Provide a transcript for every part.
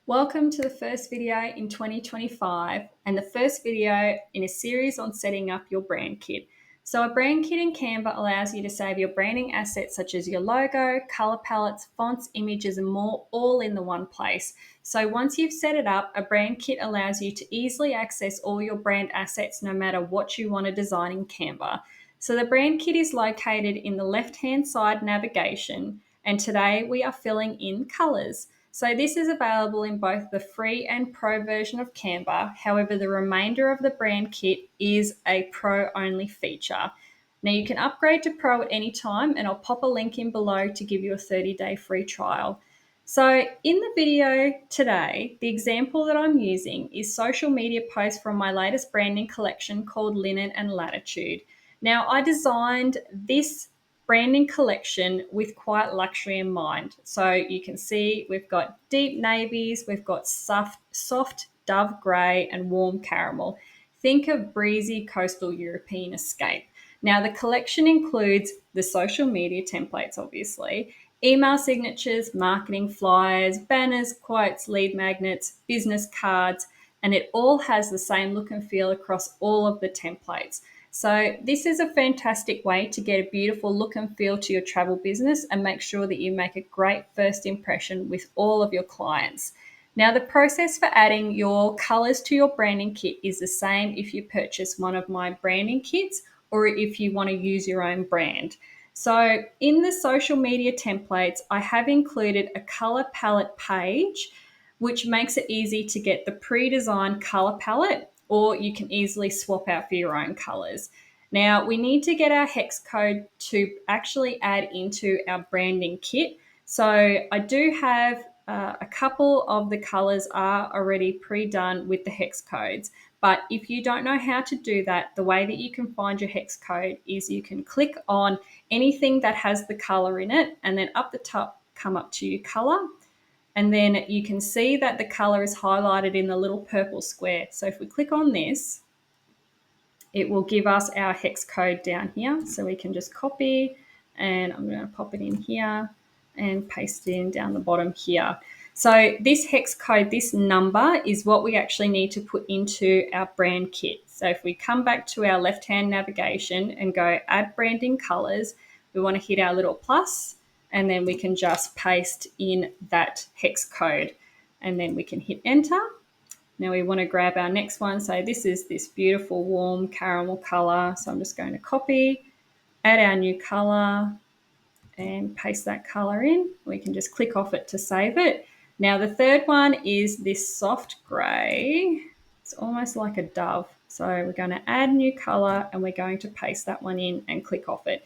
Welcome to the first video in 2025 and the first video in a series on setting up your brand kit. So a brand kit in Canva allows you to save your branding assets such as your logo, color palettes, fonts, images, and more all in the one place. So once you've set it up, a brand kit allows you to easily access all your brand assets no matter what you want to design in Canva. So the brand kit is located in the left-hand side navigation, and today we are filling in colors. So this is available in both the free and pro version of Canva. However, the remainder of the brand kit is a pro only feature. Now you can upgrade to pro at any time, and I'll pop a link in below to give you a 30-day free trial. So in the video today, the example that I'm using is social media posts from my latest branding collection called Linen and Latitude. Now I designed this branding collection with quite luxury in mind. So you can see we've got deep navies, we've got soft dove grey and warm caramel. Think of breezy coastal European escape. Now the collection includes the social media templates, obviously, email signatures, marketing flyers, banners, quotes, lead magnets, business cards, and it all has the same look and feel across all of the templates. So this is a fantastic way to get a beautiful look and feel to your travel business and make sure that you make a great first impression with all of your clients. Now, the process for adding your colors to your branding kit is the same if you purchase one of my branding kits or if you want to use your own brand. So in the social media templates, I have included a color palette page, which makes it easy to get the pre-designed color palette, or you can easily swap out for your own colors. Now, we need to get our hex code to actually add into our branding kit. So I do have a couple of the colors are already pre-done with the hex codes. But if you don't know how to do that, the way that you can find your hex code is you can click on anything that has the color in it, and then up the top, come up to your color. And then you can see that the color is highlighted in the little purple square. So if we click on this, it will give us our hex code down here. So we can just copy, and I'm going to pop it in here and paste it in down the bottom here. So this hex code, this number, is what we actually need to put into our brand kit. So if we come back to our left-hand navigation and go add branding colors, we want to hit our little plus, and then we can just paste in that hex code, and then we can hit enter. Now we want to grab our next one. So this is this beautiful warm caramel color. So I'm just going to copy, add our new color, and paste that color in. We can just click off it to save it. Now the third one is this soft gray. It's almost like a dove. So we're going to add new color, and we're going to paste that one in and click off it.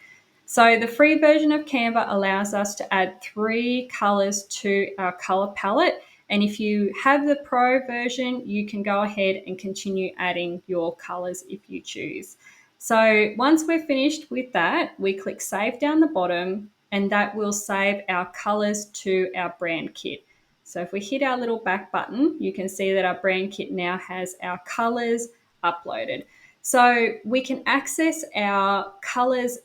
So the free version of Canva allows us to add 3 colors to our color palette. And if you have the pro version, you can go ahead and continue adding your colors if you choose. So once we're finished with that, we click save down the bottom, and that will save our colors to our brand kit. So if we hit our little back button, you can see that our brand kit now has our colors uploaded. So we can access our colors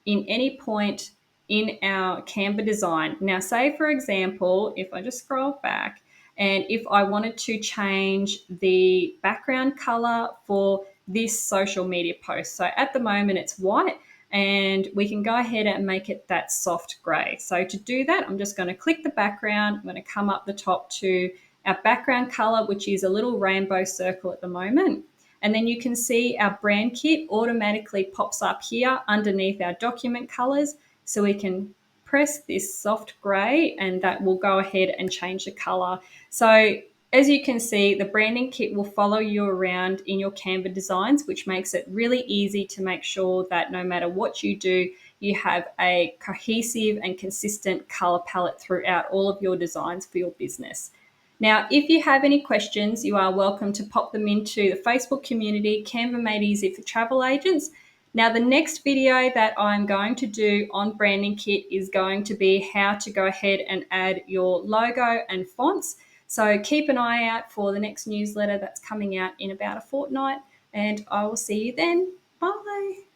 in any point in our Canva design. Now, say for example, if I just scroll back, and if I wanted to change the background color for this social media post. So at the moment it's white, and we can go ahead and make it that soft gray. So to do that, I'm just going to click the background. I'm going to come up the top to our background color, which is a little rainbow circle at the moment. And then you can see our brand kit automatically pops up here underneath our document colors. So we can press this soft gray, and that will go ahead and change the color. So as you can see, the branding kit will follow you around in your Canva designs, which makes it really easy to make sure that no matter what you do, you have a cohesive and consistent color palette throughout all of your designs for your business. Now, if you have any questions, you are welcome to pop them into the Facebook community, Canva Made Easy for Travel Agents. Now, the next video that I'm going to do on Branding Kit is going to be how to go ahead and add your logo and fonts. So keep an eye out for the next newsletter that's coming out in about a fortnight, and I will see you then. Bye.